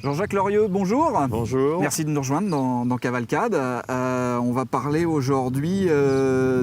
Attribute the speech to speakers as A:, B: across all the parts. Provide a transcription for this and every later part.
A: Jean-Jacques Lorieux, bonjour.
B: Bonjour.
A: Merci de nous rejoindre dans Cavalcade. On va parler aujourd'hui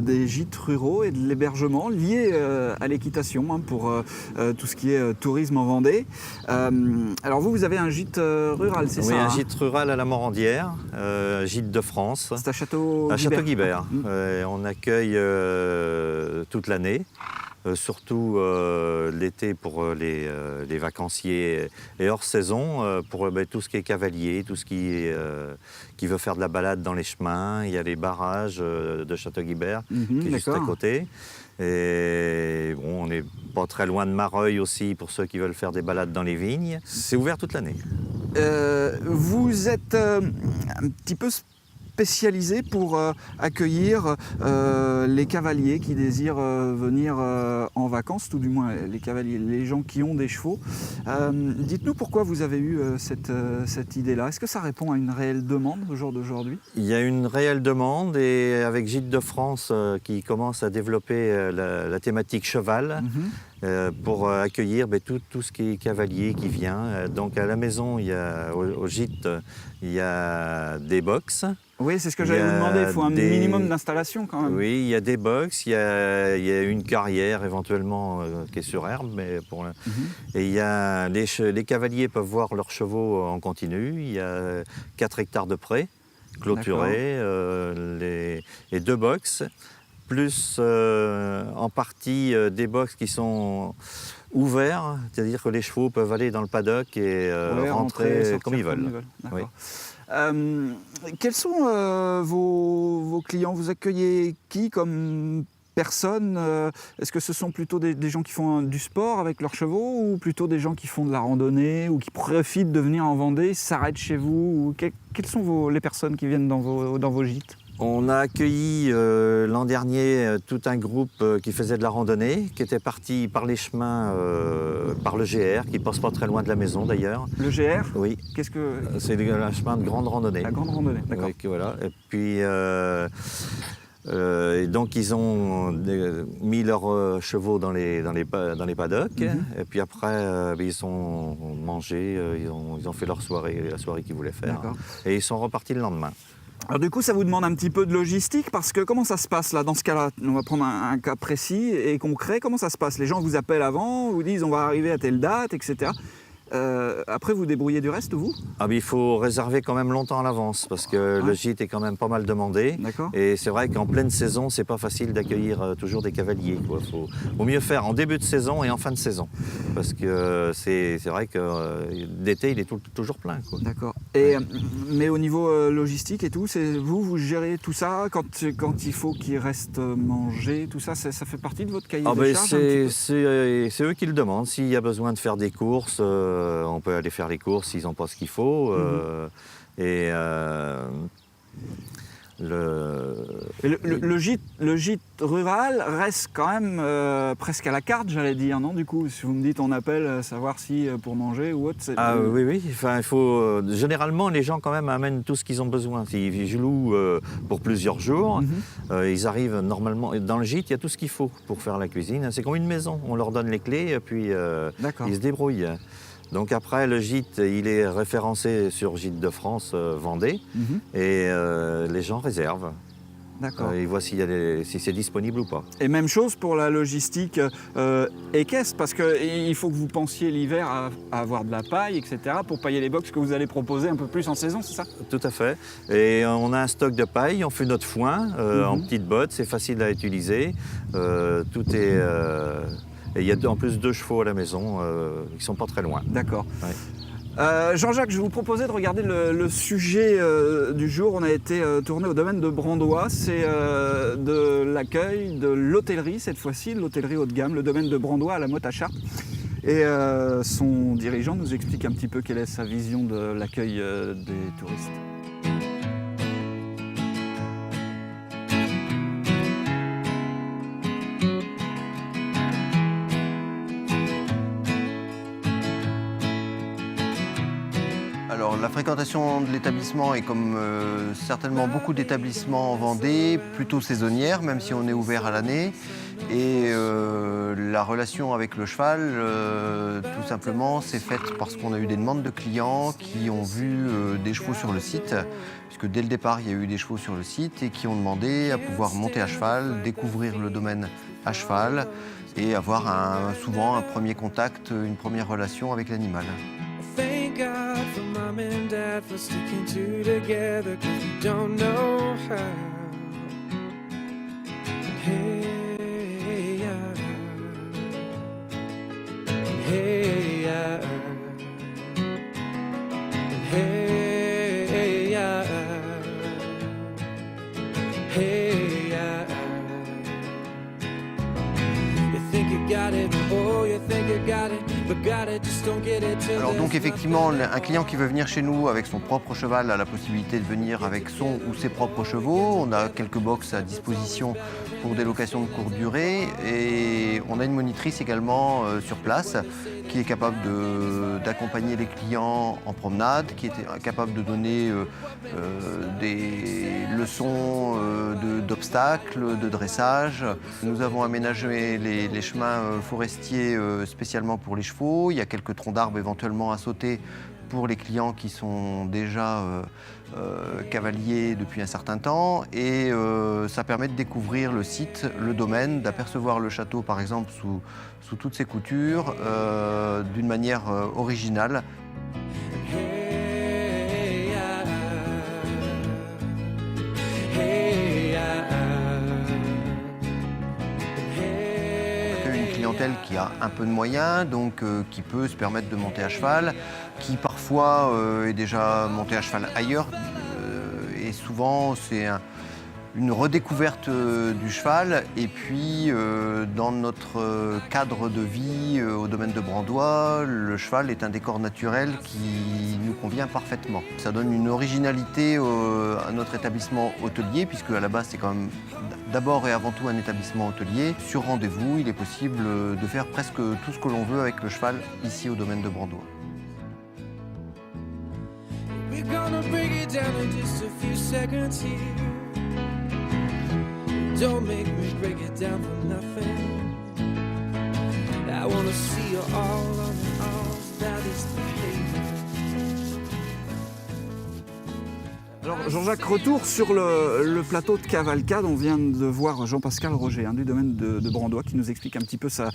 A: des gîtes ruraux et de l'hébergement lié à l'équitation pour tout ce qui est tourisme en Vendée. Alors vous avez un gîte rural, c'est ça?
B: Oui, un gîte rural à la Morandière, gîte de France.
A: C'est à Château-Guibert.
B: À Château-Guibert. On accueille toute l'année. Surtout l'été pour les vacanciers et hors saison, pour tout ce qui est cavalier, tout ce qui veut faire de la balade dans les chemins. Il y a les barrages de Château-Guibert qui est juste à côté. Et bon, on n'est pas très loin de Mareuil aussi pour ceux qui veulent faire des balades dans les vignes. C'est ouvert toute l'année.
A: Vous êtes un petit peu spécialisé pour accueillir les cavaliers qui désirent venir en vacances, tout du moins les cavaliers, les gens qui ont des chevaux. Dites-nous pourquoi vous avez eu cette idée-là. Est-ce que ça répond à une réelle demande au jour d'aujourd'hui? Il
B: y a une réelle demande et avec Gîtes de France qui commence à développer la thématique cheval. Pour accueillir tout ce qui est cavalier qui vient. Donc à la maison, au gîte, il y a des box.
A: Oui, c'est ce que j'allais vous demander, il faut un minimum d'installation quand même.
B: Oui, il y a des box, il y a une carrière éventuellement qui est sur herbe, mais et il y a les cavaliers peuvent voir leurs chevaux en continu. Il y a 4 hectares de prés clôturés, et 2 box. Plus en partie des box qui sont ouverts, c'est-à-dire que les chevaux peuvent aller dans le paddock et rentrer comme ils veulent. Oui.
A: Quels sont vos clients? Vous accueillez qui comme personnes? Est-ce que ce sont plutôt des gens qui font du sport avec leurs chevaux ou plutôt des gens qui font de la randonnée ou qui profitent de venir en Vendée, s'arrêtent chez vous? Quelles sont les personnes qui viennent dans vos gîtes?
B: On a accueilli l'an dernier tout un groupe qui faisait de la randonnée, qui était parti par les chemins, par le GR, qui passe pas très loin de la maison d'ailleurs.
A: Le GR?
B: Oui. C'est un chemin de grande randonnée.
A: La grande randonnée, d'accord.
B: Oui, voilà. Et puis, et donc ils ont mis leurs chevaux dans les paddocks. Et puis après, ils ont mangé, ils ont fait la soirée qu'ils voulaient faire. Et ils sont repartis le lendemain.
A: Alors du coup, ça vous demande un petit peu de logistique parce que comment ça se passe là? Dans ce cas-là, on va prendre un cas précis et concret. Comment ça se passe? Les gens vous appellent avant, vous disent on va arriver à telle date, etc. Après, vous débrouillez du reste, vous?
B: Il faut réserver quand même longtemps à l'avance parce que le gîte est quand même pas mal demandé. Et c'est vrai qu'en pleine saison, c'est pas facile d'accueillir toujours des cavaliers. Faut mieux faire en début de saison et en fin de saison. Parce que c'est vrai que l'été, il est toujours plein.
A: D'accord. Mais au niveau logistique et tout, vous gérez tout ça quand il faut qu'il reste manger, tout ça, ça fait partie de votre cahier de charges?
B: C'est eux qui le demandent. S'il y a besoin de faire des courses, on peut aller faire les courses s'ils n'ont pas ce qu'il faut.
A: Le gîte rural reste quand même presque à la carte, j'allais dire, non? Du coup, si vous me dites on appelle savoir si pour manger ou autre.
B: Oui. Enfin, il faut généralement les gens quand même amènent tout ce qu'ils ont besoin. S'ils louent pour plusieurs jours, ils arrivent normalement dans le gîte. Il y a tout ce qu'il faut pour faire la cuisine. C'est comme une maison. On leur donne les clés et puis ils se débrouillent. Donc après, le gîte, il est référencé sur Gîtes de France Vendée et les gens réservent.
A: D'accord.
B: Ils voient si c'est disponible ou pas.
A: Et même chose pour la logistique équestre, parce qu'il faut que vous pensiez l'hiver à avoir de la paille, etc., pour pailler les box que vous allez proposer un peu plus en saison, c'est ça?
B: Tout à fait. Et on a un stock de paille, on fait notre foin en petites bottes, c'est facile à utiliser. Tout est... Et il y a en plus 2 chevaux à la maison qui ne sont pas très loin.
A: D'accord. Ouais. Jean-Jacques, je vais vous proposer de regarder le sujet du jour. On a été tourné au domaine de Brandois. C'est de l'accueil de l'hôtellerie cette fois-ci, l'hôtellerie haut de gamme, le domaine de Brandois à la Motte-à-Chartres. Et son dirigeant nous explique un petit peu quelle est sa vision de l'accueil des touristes.
C: Alors la fréquentation de l'établissement est comme certainement beaucoup d'établissements en Vendée, plutôt saisonnière, même si on est ouvert à l'année. Et la relation avec le cheval, tout simplement, c'est faite parce qu'on a eu des demandes de clients qui ont vu des chevaux sur le site, puisque dès le départ, il y a eu des chevaux sur le site et qui ont demandé à pouvoir monter à cheval, découvrir le domaine à cheval et avoir souvent un premier contact, une première relation avec l'animal.
D: Thank God for mom and dad for sticking two together, 'cause we don't know how. Hey, yeah. Hey, yeah. Hey, yeah. Hey, yeah. You think you got it, oh, you think you got it.
C: Alors donc effectivement, un client qui veut venir chez nous avec son propre cheval a la possibilité de venir avec son ou ses propres chevaux. On a quelques box à disposition pour des locations de courte durée et on a une monitrice également sur place qui est capable d'accompagner les clients en promenade, qui est capable de donner des leçons d'obstacles, de dressage. Nous avons aménagé les chemins forestiers spécialement pour les chevaux. Il y a quelques troncs d'arbres éventuellement à sauter pour les clients qui sont déjà cavaliers depuis un certain temps. Et ça permet de découvrir le site, le domaine, d'apercevoir le château par exemple sous toutes ses coutures d'une manière originale. Qui a un peu de moyens, donc qui peut se permettre de monter à cheval, qui parfois est déjà monté à cheval ailleurs, et souvent c'est une redécouverte du cheval. Et puis dans notre cadre de vie au domaine de Brandois, le cheval est un décor naturel qui nous convient parfaitement. Ça donne une originalité à notre établissement hôtelier, puisque à la base c'est quand même d'abord et avant tout un établissement hôtelier. Sur rendez-vous, il est possible de faire presque tout ce que l'on veut avec le cheval ici au domaine de Brandois.
D: We're gonna break it down in just a few seconds here. Don't make me break it down for nothing. I wanna see you all on the arms, that is the behavior.
A: Alors Jean-Jacques, retour sur le plateau de cavalcade. On vient de voir Jean-Pascal Roger du domaine de Brandois qui nous explique un petit peu sa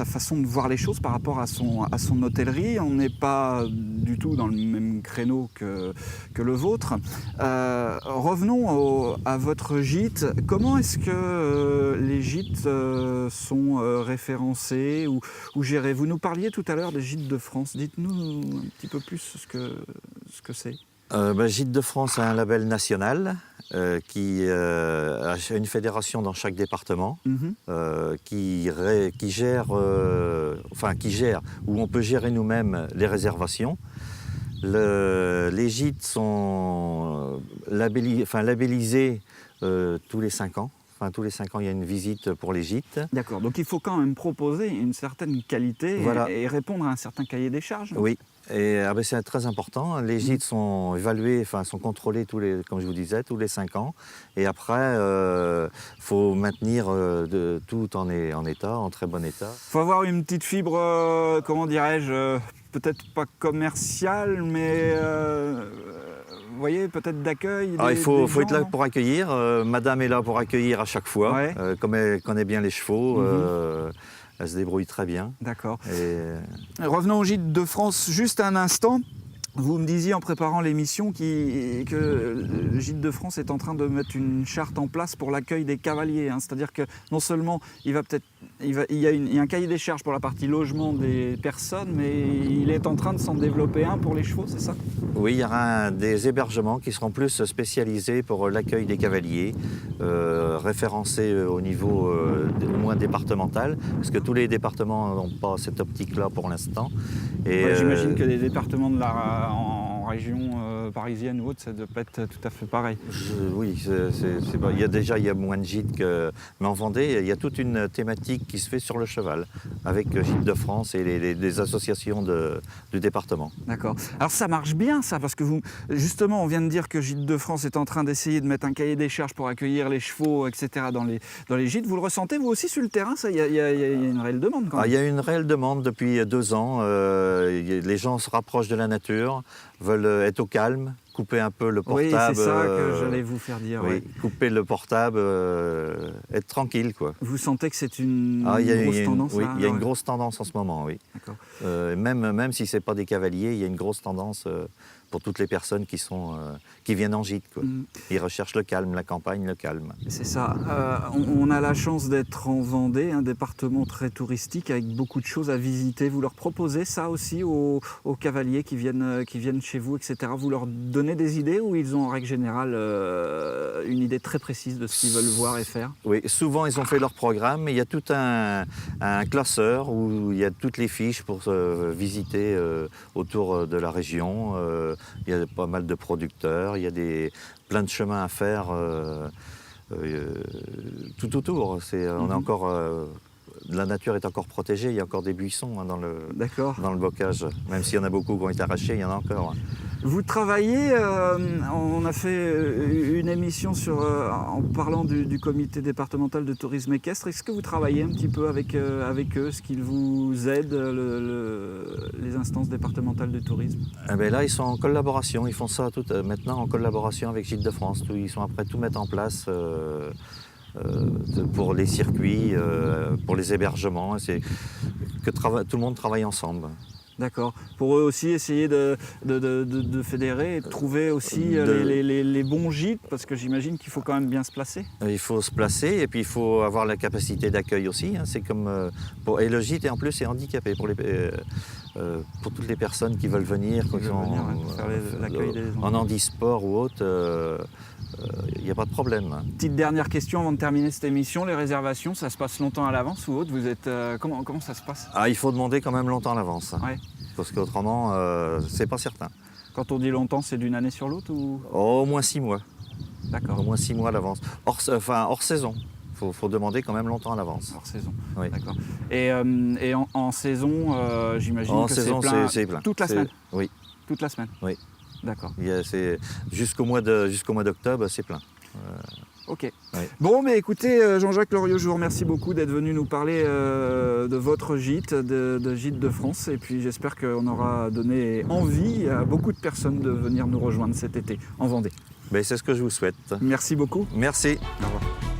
A: façon de voir les choses par rapport à son hôtellerie. On n'est pas du tout dans le même créneau que le vôtre. Revenons à votre gîte. Comment est-ce que les gîtes sont référencés ou gérés? Vous nous parliez tout à l'heure des gîtes de France. Dites-nous un petit peu plus ce que c'est.
B: Gîte de France a un label national qui a une fédération dans chaque département qui gère, où on peut gérer nous-mêmes les réservations. Les gîtes sont labellisés tous les 5 ans. Enfin, tous les 5 ans, il y a une visite pour les gîtes.
A: D'accord, donc il faut quand même proposer une certaine qualité et répondre à un certain cahier des charges.
B: Oui. Et c'est très important. Les gîtes sont évalués, sont contrôlés comme je vous disais, tous les 5 ans. Et après, faut maintenir tout en état, en très bon état.
A: Il faut avoir une petite fibre, comment dirais-je, peut-être pas commerciale, mais vous voyez, peut-être d'accueil.
B: Il faut être là pour accueillir. Madame est là pour accueillir à chaque fois. Ouais. Comme elle connaît bien les chevaux. Elle se débrouille très bien.
A: D'accord. Revenons au gîte de France juste un instant. Vous me disiez en préparant l'émission que le Gîte de France est en train de mettre une charte en place pour l'accueil des cavaliers. C'est-à-dire que non seulement il y a un cahier des charges pour la partie logement des personnes, mais il est en train de s'en développer un pour les chevaux, c'est ça?
B: Oui, il y aura des hébergements qui seront plus spécialisés pour l'accueil des cavaliers, référencés au niveau au moins départemental, parce que tous les départements n'ont pas cette optique-là pour l'instant.
A: J'imagine que les départements en région parisienne ou autre, ça ne doit pas être tout à fait pareil.
B: Oui, il y a moins de gîtes que... Mais en Vendée, il y a toute une thématique qui se fait sur le cheval, avec Gîtes de France et les associations du département.
A: D'accord. Alors ça marche bien ça, parce que justement, on vient de dire que Gîtes de France est en train d'essayer de mettre un cahier des charges pour accueillir les chevaux, etc. dans les gîtes. Vous le ressentez vous aussi sur le terrain, ça? Il y a une réelle demande quand même.
B: Il y a une réelle demande depuis 2 ans. Les gens se rapprochent de la nature, veulent être au calme, couper un peu le portable.
A: Oui, c'est ça que j'allais vous faire dire.
B: Oui, couper le portable, être tranquille, quoi.
A: Vous sentez que c'est une grosse tendance?
B: Oui,
A: là,
B: il y a une grosse tendance en ce moment, oui.
A: D'accord.
B: Même si ce n'est pas des cavaliers, il y a une grosse tendance pour toutes les personnes qui viennent en gîte, quoi. Ils recherchent le calme, la campagne, le calme.
A: C'est ça. On a la chance d'être en Vendée, un département très touristique avec beaucoup de choses à visiter. Vous leur proposez ça aussi aux cavaliers qui viennent chez vous, etc. Vous leur donnez des idées ou ils ont en règle générale une idée très précise de ce qu'ils veulent voir et faire?
B: Oui, souvent ils ont fait leur programme, mais il y a tout un classeur où il y a toutes les fiches pour visiter autour de la région. Il y a pas mal de producteurs, il y a plein de chemins à faire tout autour. On a encore, la nature est encore protégée, il y a encore des buissons dans le bocage. Même s'il y en a beaucoup qui ont été arrachés, il y en a encore.
A: Vous travaillez, on a fait une émission en parlant du comité départemental de tourisme équestre. Est-ce que vous travaillez un petit peu avec eux? Est-ce qu'ils vous aident, les instances départementales de tourisme?
B: Là, ils sont en collaboration. Ils font ça maintenant en collaboration avec Gîtes de France. Ils sont après tout mettre en place pour les circuits, pour les hébergements. C'est que tout le monde travaille ensemble.
A: D'accord. Pour eux aussi, essayer de fédérer et de trouver aussi les bons gîtes, parce que j'imagine qu'il faut quand même bien se placer.
B: Il faut se placer et puis il faut avoir la capacité d'accueil aussi. C'est comme et le gîte, en plus, est handicapé pour toutes les personnes qui veulent venir,
A: Faire l'accueil des enfants.
B: En handisport ou autre. Il n'y a pas de problème.
A: Petite dernière question avant de terminer cette émission. Les réservations, ça se passe longtemps à l'avance ou autre? Vous êtes comment ça se passe?
B: Il faut demander quand même longtemps à l'avance.
A: Ouais.
B: Parce qu'autrement, c'est pas certain.
A: Quand on dit longtemps, c'est d'une année sur l'autre ou...
B: Au moins 6 mois.
A: D'accord.
B: Au moins 6 mois à l'avance. Hors saison. Faut demander quand même longtemps à l'avance.
A: Hors saison.
B: Oui.
A: D'accord. Et en saison, j'imagine que c'est plein toute la semaine?
B: Oui.
A: Toute la semaine?
B: Oui.
A: D'accord.
B: Jusqu'au mois d'octobre, c'est plein.
A: Ok.
B: Oui.
A: Bon, mais écoutez, Jean-Jacques Loriot, je vous remercie beaucoup d'être venu nous parler de votre gîte, de Gîtes de France. Et puis j'espère qu'on aura donné envie à beaucoup de personnes de venir nous rejoindre cet été en Vendée.
B: C'est ce que je vous souhaite.
A: Merci beaucoup.
B: Merci.
A: Au revoir.